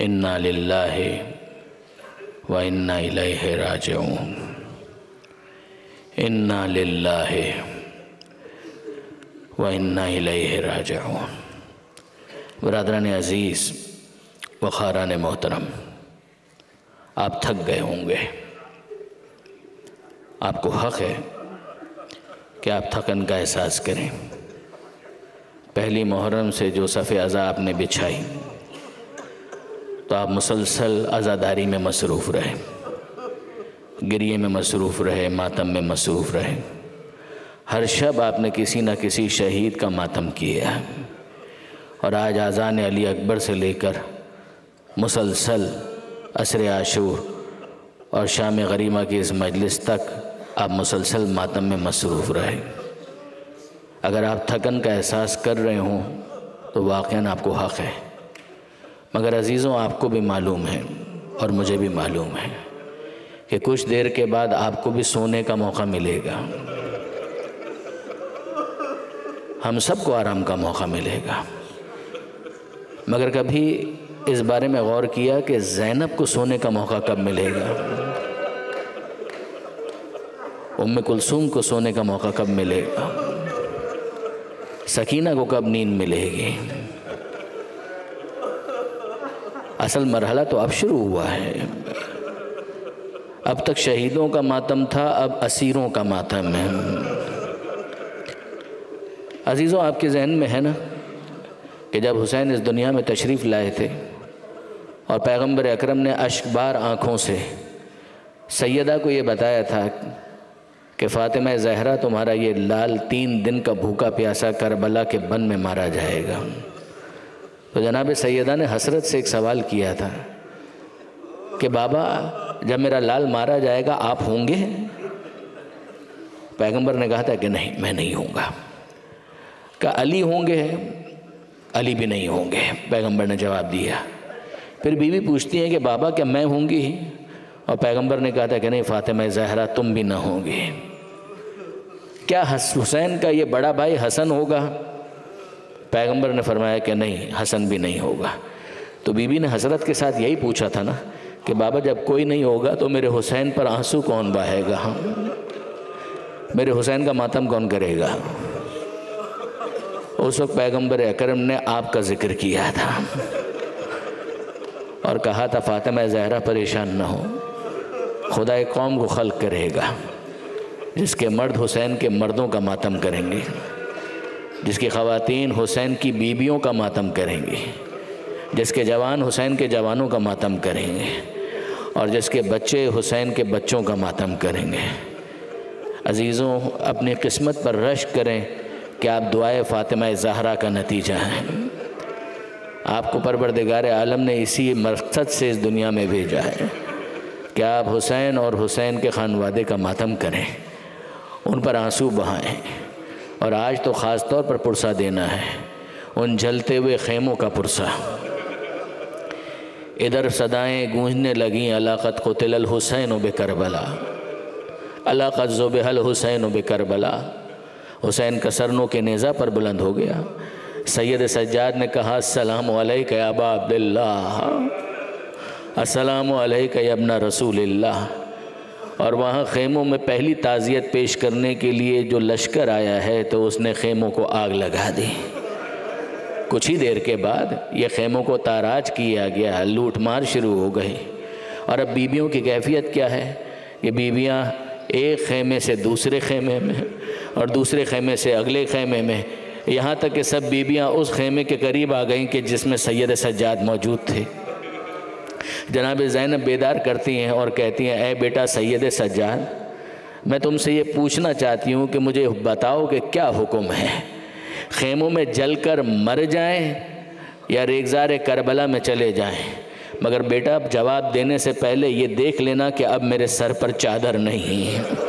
इन्ना लिल्लाहि व इन्ना इलैहि राजिऊन। इन्ना लिल्लाहि व इन्ना इलैहि राजिऊन। बरादरान अज़ीज़ व ख़ारान मोहतरम, आप थक गए होंगे। आपको हक़ है कि आप थकन का एहसास करें। पहली मुहर्रम से जो सफ़े अज़ा आपने बिछाई तो आप मुसलसल अज़ादारी में मसरूफ़ रहे, गिरिए में मसरूफ़ रहे, मातम में मसरूफ़ रहे। हर शब आपने किसी न किसी शहीद का मातम किया है और आज आज़ान अली अकबर से लेकर मुसलसल असर आशूर और शाम गरीमा की इस मजलिस तक आप मुसलसल मातम में मसरूफ़ रहे। अगर आप थकन का एहसास कर रहे हों तो वाक़ईन आपको हक़ है, मगर अज़ीज़ों आपको भी मालूम है और मुझे भी मालूम है कि कुछ देर के बाद आपको भी सोने का मौका मिलेगा, हम सबको आराम का मौका मिलेगा। मगर कभी इस बारे में गौर किया कि ज़ैनब को सोने का मौका कब मिलेगा, उम्मे कुलसूम को सोने का मौका कब मिलेगा, सकीना को कब नींद मिलेगी? असल मरहला तो अब शुरू हुआ है। अब तक शहीदों का मातम था, अब असीरों का मातम है। अजीज़ों, आपके जहन में है ना कि जब हुसैन इस दुनिया में तशरीफ़ लाए थे और पैगंबर अकरम ने अश्कबार आँखों से सैयदा को ये बताया था कि फ़ातिमा ज़हरा तुम्हारा ये लाल 3 दिन का भूखा प्यासा करबला के बन में मारा जाएगा, तो जनाब सैयदा ने हसरत से एक सवाल किया था कि बाबा जब मेरा लाल मारा जाएगा आप होंगे? पैगंबर ने कहा था कि नहीं, मैं नहीं होऊंगा। क्या अली होंगे? अली भी नहीं होंगे, पैगंबर ने जवाब दिया। फिर बीवी पूछती है कि बाबा क्या मैं होंगी? और पैगंबर ने कहा था कि नहीं फ़ातिमा ज़हरा तुम भी ना होंगे। क्या हुसैन का ये बड़ा भाई हसन होगा? पैगंबर ने फरमाया कि नहीं, हसन भी नहीं होगा। तो बीबी ने हसरत के साथ यही पूछा था ना कि बाबा जब कोई नहीं होगा तो मेरे हुसैन पर आंसू कौन बहाएगा, मेरे हुसैन का मातम कौन करेगा? उस वक्त पैगंबर अकरम ने आपका जिक्र किया था और कहा था फ़ातिमा ज़हरा परेशान न हो, खुदा एक कौम को खल्क करेगा जिसके मर्द हुसैन के मर्दों का मातम करेंगे, जिसकी ख़वातीन हुसैन की बीबियों का मातम करेंगी, जिसके जवान हुसैन के जवानों का मातम करेंगे और जिसके बच्चे हुसैन के बच्चों का मातम करेंगे। अज़ीज़ों, अपनी किस्मत पर रश्क करें कि आप दुआए फ़ातिमा ज़हरा का नतीजा हैं। आपको परवरदिगार आलम ने इसी मकसद से इस दुनिया में भेजा है कि आप हुसैन और हुसैन के खानवादे का मातम करें, उन पर आंसू बहाएं। और आज तो ख़ास तौर पर पुरसा देना है उन जलते हुए ख़ैमों का पुरसा। इधर सदाएँ गूंजने लगीं अलाक़त क़ुतिल हुसैन बेकरबला, अलाक़त ज़ुबिहल हुसैन बेकरबला। हुसैन का सरनों के नेज़ा पर बुलंद हो गया। सैयद सज्जाद ने कहा अस्सलामु अलैका या अबा अब्दुल्लाह, अस्सलामु अलैका या इब्न रसूलिल्लाह। और वहाँ ख़ैमों में पहली ताज़ियत पेश करने के लिए जो लश्कर आया है तो उसने ख़ैमों को आग लगा दी। कुछ ही देर के बाद ये ख़ैमों को ताराज किया गया, लूट मार शुरू हो गई। और अब बीबियों की कैफियत क्या है? ये बीबियाँ एक ख़ैमे से दूसरे ख़ैमे में और दूसरे ख़ैमे से अगले ख़ैमे में, यहाँ तक कि सब बीबियाँ उस ख़ैमे के करीब आ गईं कि जिसमें सैयद सज्जाद मौजूद थे। जनाब ज़ैनब बेदार करती हैं और कहती हैं ऐ बेटा सैयद सज्जाद, मैं तुमसे ये पूछना चाहती हूँ कि मुझे बताओ कि क्या हुक्म है, ख़ैमों में जलकर मर जाएं या रेगज़ार करबला में चले जाएं? मगर बेटा अब जवाब देने से पहले ये देख लेना कि अब मेरे सर पर चादर नहीं है।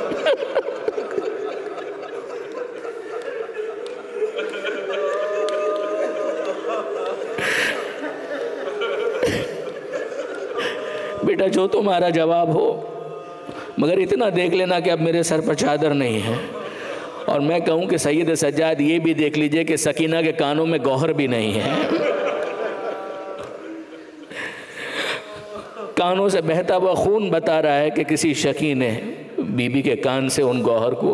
बेटा जो तुम्हारा जवाब हो, मगर इतना देख लेना कि अब मेरे सर पर चादर नहीं है। और मैं कहूँ कि सैयद सज्जाद ये भी देख लीजिए कि सकीना के कानों में गौहर भी नहीं है। कानों से बहता हुआ खून बता रहा है कि किसी शकी ने बीबी के कान से उन गौहर को,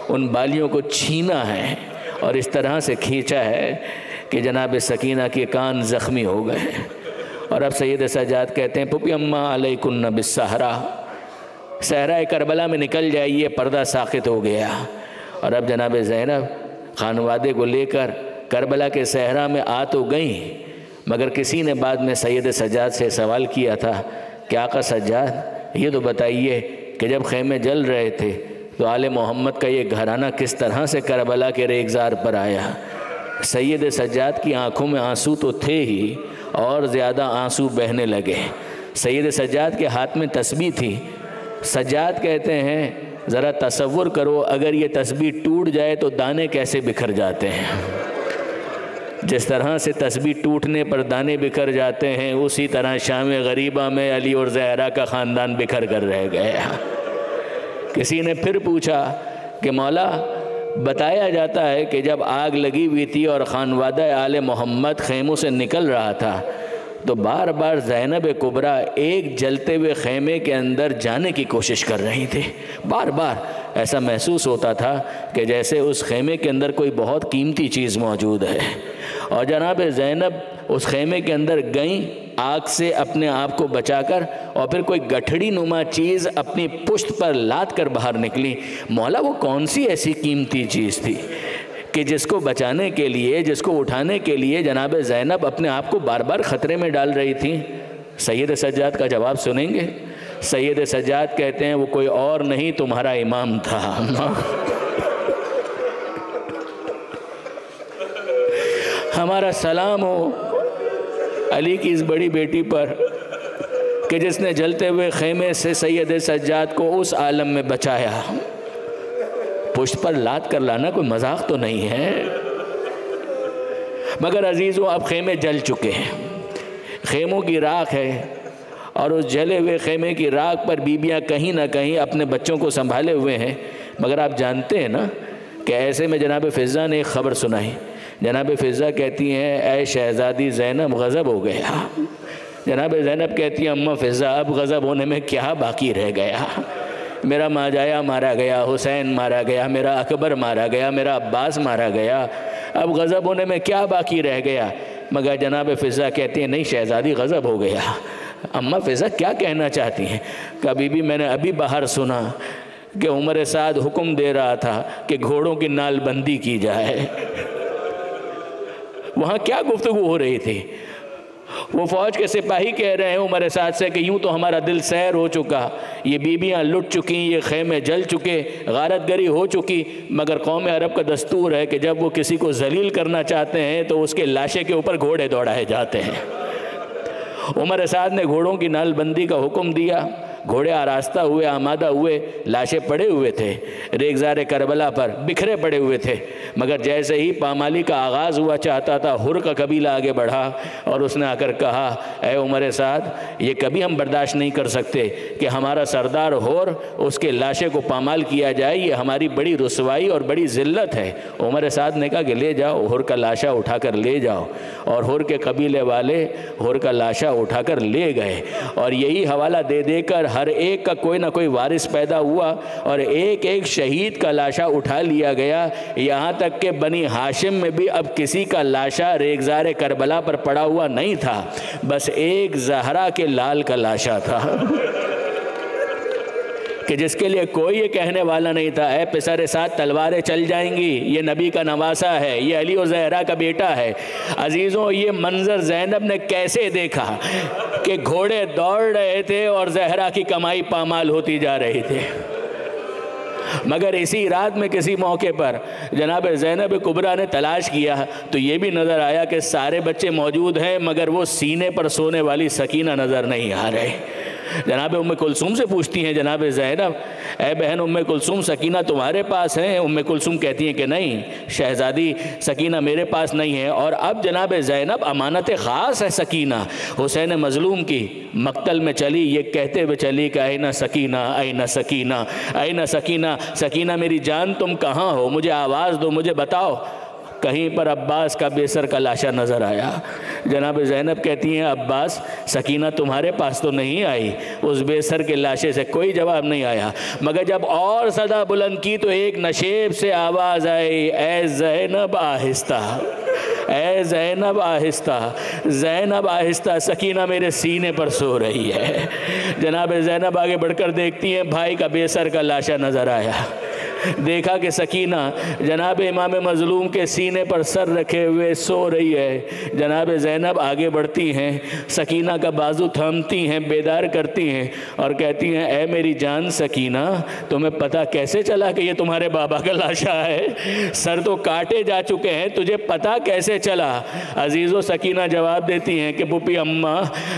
उन बालियों को छीना है और इस तरह से खींचा है कि जनाब सकीना के कान ज़ख्मी हो गए। और अब सैयद सज्जाद कहते हैं, पुपी अम्मा अलैकुन्न बिस्सहरा, सहरा करबला में निकल जाइए, पर्दा साक़ित हो गया। और अब जनाब ज़ैनब खानवादे को लेकर करबला के सहरा में आ तो गई, मगर किसी ने बाद में सैयद सज्जाद से सवाल किया था कि आका सज्जाद ये तो बताइए कि जब ख़ैमे जल रहे थे तो आले मोहम्मद का ये घराना किस तरह से करबला के रेगज़ार पर आया। सैयद सज्जाद की आंखों में आंसू तो थे ही और ज़्यादा आंसू बहने लगे। सैयद सज्जाद के हाथ में तस्बीह थी। सज्जाद कहते हैं, ज़रा तसव्वुर करो अगर ये तस्बीह टूट जाए तो दाने कैसे बिखर जाते हैं। जिस तरह से तस्बीह टूटने पर दाने बिखर जाते हैं, उसी तरह शाम गरीबा में अली और ज़हरा का ख़ानदान बिखर कर रह गया। किसी ने फिर पूछा कि मौला, बताया जाता है कि जब आग लगी हुई थी और खानवादा आले मोहम्मद ख़ैमों से निकल रहा था तो बार बार ज़ैनब कुबरा एक जलते हुए ख़ैमे के अंदर जाने की कोशिश कर रही थी। बार बार ऐसा महसूस होता था कि जैसे उस ख़ैमे के अंदर कोई बहुत कीमती चीज़ मौजूद है। और जनाब ज़ैनब उस ख़ैमे के अंदर गईं, आग से अपने आप को बचाकर, और फिर कोई गठड़ी नुमा चीज़ अपनी पुश्त पर लाद कर बाहर निकली। मौला, वो कौन सी ऐसी कीमती चीज़ थी कि जिसको बचाने के लिए, जिसको उठाने के लिए जनाब ज़ैनब अपने आप को बार बार ख़तरे में डाल रही थी? सैयद सज्जाद का जवाब सुनेंगे। सैयद सज्जाद कहते हैं, वो कोई और नहीं तुम्हारा इमाम था। हमारा सलाम हो अली की इस बड़ी बेटी पर कि जिसने जलते हुए ख़ैमे से सैयद सज्जाद को उस आलम में बचाया। पुष्ट पर लाद कर लाना कोई मजाक तो नहीं है। मगर अजीज़ों, अब ख़ैमे जल चुके हैं, ख़ैमों की राख है, और उस जले हुए ख़ैमे की राख पर बीबियाँ कहीं ना कहीं अपने बच्चों को संभाले हुए हैं। मगर आप जानते हैं ना कि ऐसे में जनाब फ़िज़ा ने एक ख़बर सुनाई। जनाब फ़िज़ा कहती हैं, ऐ शहज़ादी ज़ैनब, गज़ब हो गया। जनाब ज़ैनब कहती हैं, अम्मा फ़िज़ा, अब गज़ब होने में क्या बाकी रह गया? मेरा माजाया मारा गया, हुसैन मारा गया, मेरा अकबर मारा गया, मेरा अब्बास मारा गया, अब गज़ब होने में क्या बाकी रह गया? मगर जनाब फ़िज़ा कहती हैं, नहीं शहज़ादी, गज़ब हो गया। अम्मा फ़िज़ा क्या कहना चाहती हैं? कभी भी मैंने अभी बाहर सुना कि उमर साद हुक्म दे रहा था कि घोड़ों की नालबंदी की जाए। वहाँ क्या गुफ्तगू हो रही थी? वो फ़ौज के सिपाही कह रहे हैं उमर साद से कि यूँ तो हमारा दिल सैर हो चुका, ये बीबियाँ लुट चुकी, ये ख़ैमे जल चुके, गारतगरी हो चुकी, मगर कौम अरब का दस्तूर है कि जब वो किसी को जलील करना चाहते हैं तो उसके लाशे के ऊपर घोड़े दौड़ाए जाते हैं। उमर साद ने घोड़ों की नालबंदी का हुक्म दिया। घोड़े आरास्ता हुए, आमादा हुए, लाशें पड़े हुए थे रेगज़ार करबला पर, बिखरे पड़े हुए थे। मगर जैसे ही पामाली का आगाज़ हुआ चाहता था, हुर का कबीला आगे बढ़ा और उसने आकर कहा, ऐ उमर साद, ये कभी हम बर्दाश्त नहीं कर सकते कि हमारा सरदार हुर, उसके लाशे को पामाल किया जाए, ये हमारी बड़ी रुसवाई और बड़ी ज़िल्लत है। उमर साद ने कहा कि ले जाओ, हुर का लाशा उठाकर ले जाओ। और हुर के कबीले वाले हुर का लाशा उठाकर ले गए, और यही हवाला दे देकर हर एक का कोई ना कोई वारिस पैदा हुआ और एक एक शहीद का लाशा उठा लिया गया। यहाँ तक कि बनी हाशिम में भी अब किसी का लाशा रेगज़ार करबला पर पड़ा हुआ नहीं था, बस एक ज़हरा के लाल का लाशा था कि जिसके लिए कोई ये कहने वाला नहीं था, ऐ पिसर साथ तलवारें चल जाएंगी, ये नबी का नवासा है, ये अली और ज़हरा का बेटा है। अजीज़ों, ये मंज़र ज़ैनब ने कैसे देखा कि घोड़े दौड़ रहे थे और ज़हरा की कमाई पामाल होती जा रही थी। मगर इसी रात में किसी मौके पर जनाब ज़ैनब कुबरा ने तलाश किया तो ये भी नज़र आया कि सारे बच्चे मौजूद हैं, मगर वो सीने पर सोने वाली सकीना नज़र नहीं आ रहे। जनाब उम्मे कुलसूम से पूछती हैं जनाब ज़ैनब, ऐ बहन उम्मे कुलसूम, सकीना तुम्हारे पास है? उम्मे कुलसूम कहती हैं कि नहीं शहज़ादी, सकीना मेरे पास नहीं है। और अब जनाब ज़ैनब अमानत ख़ास है सकीना, हुसैन मज़लूम की मक्तल में चली, ये कहते हुए चली कि ऐना सकीना, ऐना सकीना, ऐना सकीना, सकीना मेरी जान तुम कहाँ हो, मुझे आवाज़ दो, मुझे बताओ। कहीं पर अब्बास का बेसर का लाशा नज़र आया। जनाब ज़ैनब कहती हैं अब्बास सकीना तुम्हारे पास तो नहीं आई। उस बेसर के लाशे से कोई जवाब नहीं आया, मगर जब और सदा बुलंद की तो एक नशेब से आवाज़ आई, ए ज़ैनब आहिस्ता, ए ज़ैनब आहिस्ता, ज़ैनब आहिस्ता, सकीना मेरे सीने पर सो रही है। जनाब ज़ैनब आगे बढ़कर देखती हैं, भाई का बेसर का लाशा नज़र आया। देखा कि सकीना जनाब इमाम मज़लूम के सीने पर सर रखे हुए सो रही है। जनाब ज़ैनब आगे बढ़ती हैं, सकीना का बाजू थामती हैं, बेदार करती हैं और कहती हैं, ए मेरी जान सकीना, तुम्हें पता कैसे चला कि ये तुम्हारे बाबा का लाशा है? सर तो काटे जा चुके हैं, तुझे पता कैसे चला? अजीज़ो सकीना जवाब देती हैं कि पुप्पी अम्मा,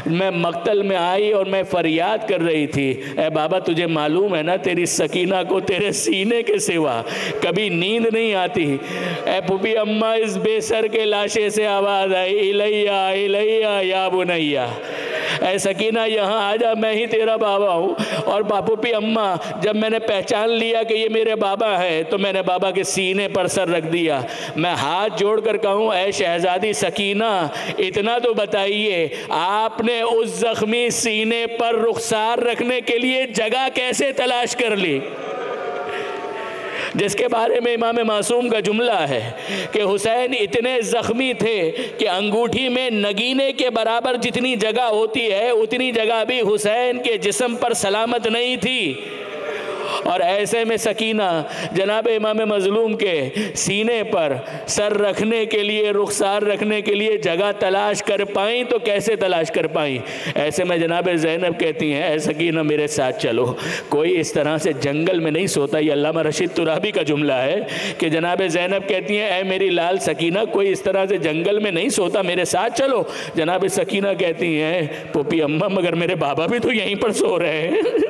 मैं मक्तल में आई और मैं फरियाद कर रही थी, ए बाबा तुझे मालूम है ना तेरी सकीना को तेरे सीने के सिवा कभी नींद नहीं आती। ए पुप्पी अम्मा, इस बेसर के लाशे से आवाज़ आई, इलैया इलैया या बुनैया, ऐ सकीना यहाँ आजा, मैं ही तेरा बाबा हूँ। और पुप्पी अम्मा, जब मैंने पहचान लिया कि ये मेरे बाबा है तो मैंने बाबा के सीने पर सर रख दिया। मैं हाथ जोड़कर कहूँ, ऐ शहजादी सकीना, इतना तो बताइए आपने उस जख्मी सीने पर रुखसार रखने के लिए जगह कैसे तलाश कर ली, जिसके बारे में इमाम मासूम का जुमला है कि हुसैन इतने ज़ख्मी थे कि अंगूठी में नगीने के बराबर जितनी जगह होती है उतनी जगह भी हुसैन के जिस्म पर सलामत नहीं थी। और ऐसे में सकीना जनाब इमाम मज़लूम के सीने पर सर रखने के लिए, रुखसार रखने के लिए जगह तलाश कर पाई तो कैसे तलाश कर पाई? ऐसे में जनाब ज़ैनब कहती हैं, ऐ सकीना मेरे साथ चलो, कोई इस तरह से जंगल में नहीं सोता। ये अल्लामा रशीद तुराबी का जुमला है कि जनाब ज़ैनब कहती हैं, ऐ मेरी लाल सकीना, कोई इस तरह से जंगल में नहीं सोता, मेरे साथ चलो। जनाब सकीना कहती हैं, पुप्पी अम्मा मगर मेरे बाबा भी तो यहीं पर सो रहे हैं,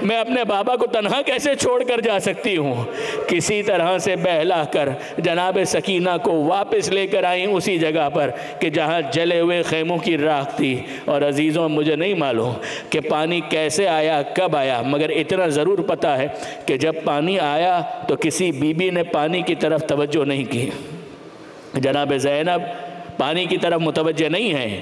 मैं अपने बाबा को तन्हा कैसे छोड़कर जा सकती हूँ? किसी तरह से बहला कर जनाब सकीना को वापस लेकर आई उसी जगह पर कि जहाँ जले हुए खेमों की राख थी। और अजीज़ों, मुझे नहीं मालूम कि पानी कैसे आया, कब आया, मगर इतना ज़रूर पता है कि जब पानी आया तो किसी बीबी ने पानी की तरफ तवज्जो नहीं की। जनाब ज़ैनब पानी की तरफ मुतवज्जे नहीं है,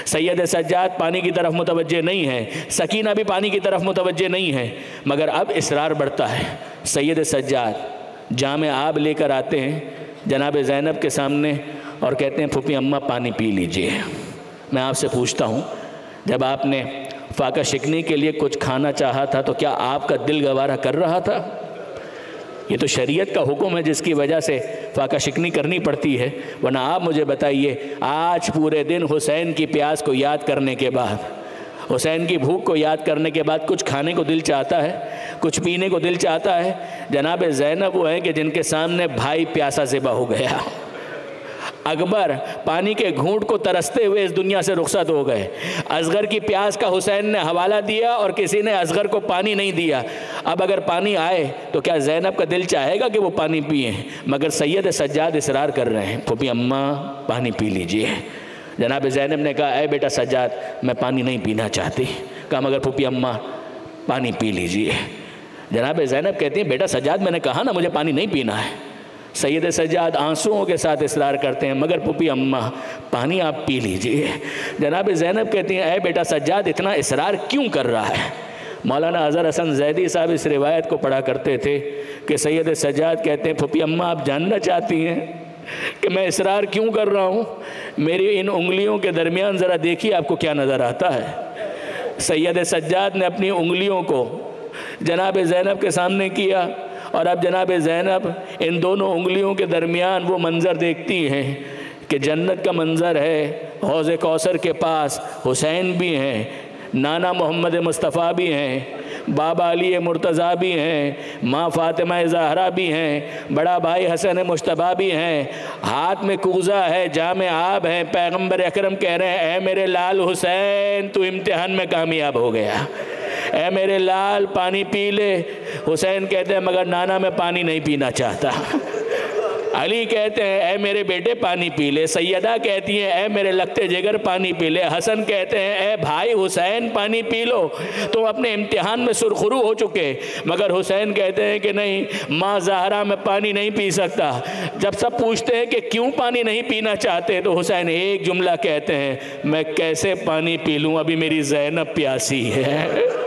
सैयद सज्जाद पानी की तरफ मुतवज्जे नहीं है, सकीना भी पानी की तरफ मुतवज्जे नहीं है। मगर अब इसरार बढ़ता है। सैयद सज्जाद जामे आब लेकर आते हैं जनाब ज़ैनब के सामने और कहते हैं, फूफी अम्मा पानी पी लीजिए। मैं आपसे पूछता हूँ, जब आपने फाका शिकनी के लिए कुछ खाना चाहा था तो क्या आपका दिल गवारा कर रहा था? ये तो शरीयत का हुक्म है जिसकी वजह से फाका शिकनी करनी पड़ती है। वरना आप मुझे बताइए, आज पूरे दिन हुसैन की प्यास को याद करने के बाद, हुसैन की भूख को याद करने के बाद कुछ खाने को दिल चाहता है, कुछ पीने को दिल चाहता है? जनाब ज़ैनब वो है कि जिनके सामने भाई प्यासा ज़िबा हो गया। अकबर पानी के घूंट को तरसते हुए इस दुनिया से रुखसत हो गए। असगर की प्यास का हुसैन ने हवाला दिया और किसी ने असगर को पानी नहीं दिया। अब अगर पानी आए तो क्या ज़ैनब का दिल चाहेगा कि वो पानी पिए? मगर सैयद सज्जाद इसरार कर रहे हैं, फूफी अम्मा पानी पी लीजिए। जनाब ज़ैनब ने कहा, ऐ बेटा सज्जाद, मैं पानी नहीं पीना चाहती। कहा, मगर फूफी अम्मा पानी पी लीजिए। जनाब ज़ैनब कहती हैं, बेटा सज्जाद मैंने कहा ना मुझे पानी नहीं पीना है। सैयद सज्जाद आंसुओं के साथ इसरार करते हैं, मगर पुप्पी अम्मा पानी आप पी लीजिए। जनाब ज़ैनब कहती हैं, ऐ बेटा सज्जाद इतना इसरार क्यों कर रहा है? मौलाना अज़हर हसन ज़ैदी साहब इस रिवायत को पढ़ा करते थे कि सैयद सज्जाद कहते हैं, पुप्पी अम्मा आप जानना चाहती हैं कि मैं इसरार क्यों कर रहा हूँ? मेरी इन उंगलियों के दरमियान ज़रा देखिए आपको क्या नज़र आता है। सैयद सज्जाद ने अपनी उंगलियों को जनाब ज़ैनब के सामने किया और अब जनाब ज़ैनब इन दोनों उंगलियों के दरमियान वो मंज़र देखती हैं कि जन्नत का मंज़र है। हौज़ कौसर के पास हुसैन भी हैं, नाना मोहम्मद मुस्तफ़ा भी हैं, बाबा अली मुर्तज़ा भी हैं, माँ फ़ातिमा ज़हरा भी हैं, बड़ा भाई हसन मुश्तबा भी हैं, हाथ में कूज़ा है, जामे आब है। पैगम्बर अकरम कह रहे हैं, ऐ मेरे लाल हुसैन तू इम्तिहान में कामयाब हो गया, ऐ मेरे लाल पानी पी ले। हुसैन कहते हैं, मगर नाना मैं पानी नहीं पीना चाहता। अली कहते हैं ऐ मेरे बेटे पानी पी ले। सैयदा कहती हैं ऐ मेरे लगते जिगर पानी पी ले। हसन कहते हैं ऐ भाई हुसैन पानी पी लो, तुम अपने इम्तिहान में सुरखरू हो चुके। मगर हुसैन कहते हैं कि नहीं माँ ज़हरा मैं पानी नहीं पी सकता। जब सब पूछते हैं कि क्यों पानी नहीं पीना चाहते तो हुसैन एक जुमला कहते हैं मैं कैसे पानी पी लूँ, अभी मेरी ज़ैनब प्यासी है।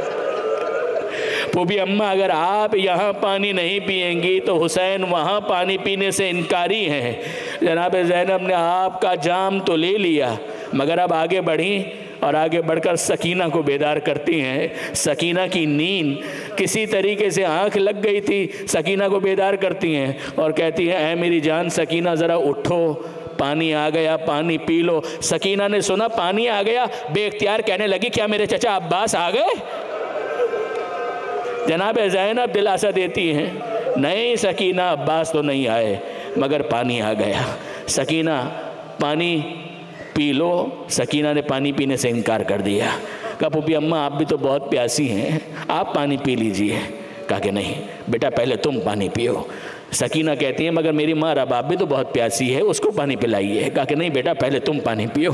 पूबी अम्मा अगर आप यहाँ पानी नहीं पिएंगी तो हुसैन वहाँ पानी पीने से इनकारी हैं। जनाब ज़ैनब ने आपका जाम तो ले लिया मगर अब आगे बढ़ी और आगे बढ़कर सकीना को बेदार करती हैं। सकीना की नींद किसी तरीके से आंख लग गई थी, सकीना को बेदार करती हैं और कहती हैं ऐ मेरी जान सकीना ज़रा उठो, पानी आ गया, पानी पी लो। सकीना ने सुना पानी आ गया, बेख्तियार कहने लगी क्या मेरे चचा अब्बास आ गए? जनाब ज़ैनब दिलासा देती हैं नहीं सकीना अब्बास तो नहीं आए मगर पानी आ गया। सकीना पानी पी लो। सकीना ने पानी पीने से इनकार कर दिया। कहा पुपी अम्मा आप भी तो बहुत प्यासी हैं, आप पानी पी लीजिए। कहा कि नहीं बेटा पहले तुम पानी पियो। सकीना कहती है मगर मेरी माँ रबाब भी तो बहुत प्यासी है, उसको पानी पिलाइए। कहा कि नहीं बेटा पहले तुम पानी पियो।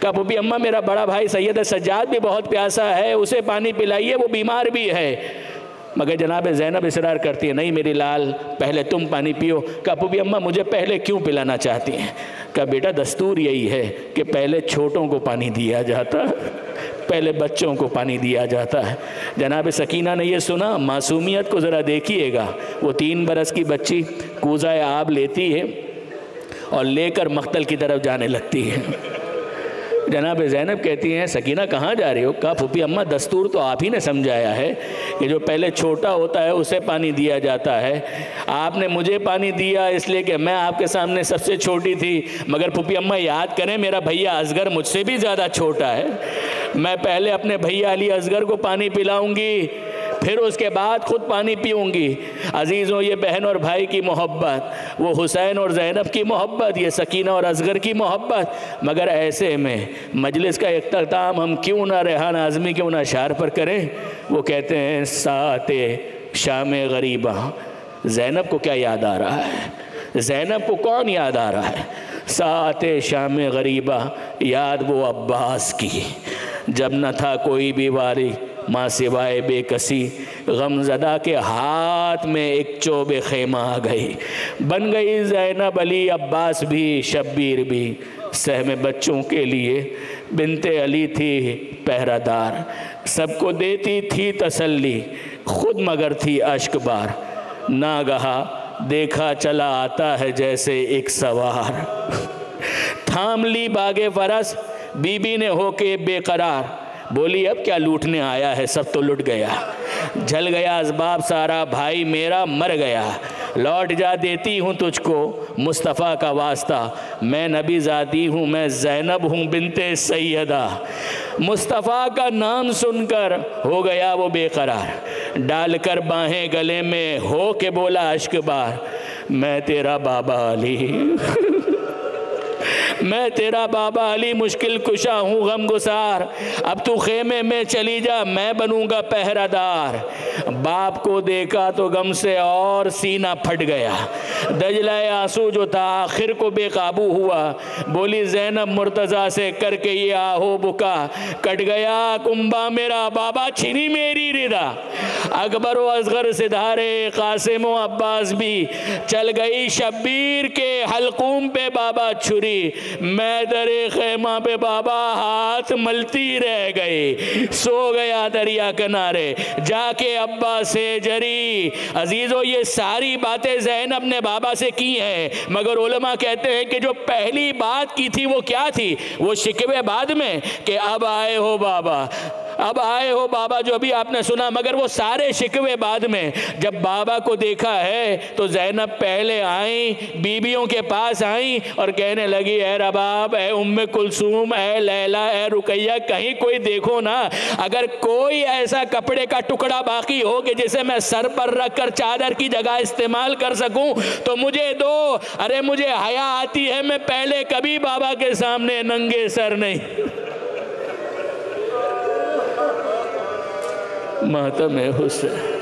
कहा पुपी अम्मा मेरा बड़ा भाई सैयद सज्जाद भी बहुत प्यासा है, उसे पानी पिलाइए, वो बीमार भी है। मगर जनाब ज़ैनब इसरार करती है नहीं मेरी लाल पहले तुम पानी पियो। कहा पुपी अम्मा मुझे पहले क्यों पिलाना चाहती हैं? कहा बेटा दस्तूर यही है कि पहले छोटों को पानी दिया जाता, पहले बच्चों को पानी दिया जाता है। जनाब सकीना ने ये सुना, मासूमियत को ज़रा देखिएगा। वो 3 बरस की बच्ची कूज़ा आब लेती है और लेकर मख्तल की तरफ जाने लगती है। जनाब ज़ैनब कहती हैं सकीना कहाँ जा रही हो? कहा फूफी अम्मा दस्तूर तो आप ही ने समझाया है कि जो पहले छोटा होता है उसे पानी दिया जाता है। आपने मुझे पानी दिया इसलिए कि मैं आपके सामने सबसे छोटी थी, मगर फूफी अम्मा याद करें मेरा भैया असगर मुझसे भी ज़्यादा छोटा है। मैं पहले अपने भैया अली असगर को पानी पिलाऊंगी, फिर उसके बाद खुद पानी पीऊँगी। अजीज़ों ये बहन और भाई की मोहब्बत, वो हुसैन और ज़ैनब की मोहब्बत, ये सकीना और असगर की मोहब्बत। मगर ऐसे में मजलिस का इख्तिताम हम क्यों ना रेहान आज़मी के उन अशार पर करें। वो कहते हैं साते शाम गरीबा। ज़ैनब को क्या याद आ रहा है? ज़ैनब को कौन याद आ रहा है? साते शाम गरीबा, याद वो अब्बास की जब न था कोई भी वारी माँ सिवाय बेकसी। गमज़दा के हाथ में एक चोबे खेमा आ गई, बन गई ज़ैनब अली अब्बास भी शब्बीर भी। सहमे बच्चों के लिए बिनते अली थी पहरादार, सबको देती थी तसल्ली खुद मगर थी अश्कबार। नागहा देखा चला आता है जैसे एक सवार, थाम ली बागे फरस बीबी ने होके बेकरार। बोली अब क्या लूटने आया है, सब तो लुट गया, जल गया असबाब सारा, भाई मेरा मर गया। लौट जा देती हूँ तुझको मुस्तफ़ा का वास्ता, मैं नबी ज़ादी हूँ, मैं ज़ैनब हूँ बिनते सैयदा। मुस्तफ़ा का नाम सुनकर हो गया वो बेकरार, डालकर बाहें गले में हो के बोला अश्कबार, मैं तेरा बाबा अली मैं तेरा बाबा अली मुश्किल कुशा हूँ गम गुसार। अब तू खेमे में चली जा मैं बनूंगा पहरादार। बाप को देखा तो गम से और सीना फट गया, दजलाए आंसू जो था आखिर को बेकाबू हुआ। बोली ज़ैनब मुर्तज़ा से करके ये आहो बुका, कट गया कुंबा मेरा बाबा छिनी मेरी रिदा। अकबर व असगर से धारे कासिम व अब्बास भी, चल गई शब्बीर के हलकूम पे बाबा छुरी। मैं दरे खेमा पे बाबा हाथ मलती रह गई, सो गया दरिया किनारे जाके अब्बा से जरी। अजीज़ों ये सारी बातें ज़ैनब ने बाबा से की हैं, मगर उलमा कहते हैं कि जो पहली बात की थी वो क्या थी? वो शिकवे बाद में कि अब आए हो बाबा, अब आए हो बाबा, जो अभी आपने सुना। मगर वो सारे शिकवे बाद में। जब बाबा को देखा है तो ज़ैनब पहले आई, बीबियों के पास आई और कहने लगी ए रबाब, ए उम्मे कुलसूम, ए लैला, ए रुकैया, कहीं कोई देखो ना, अगर कोई ऐसा कपड़े का टुकड़ा बाकी हो कि जिसे मैं सर पर रख कर चादर की जगह इस्तेमाल कर सकूं तो मुझे दो। अरे मुझे हया आती है, मैं पहले कभी बाबा के सामने नंगे सर नहीं। मातम है हुसैन।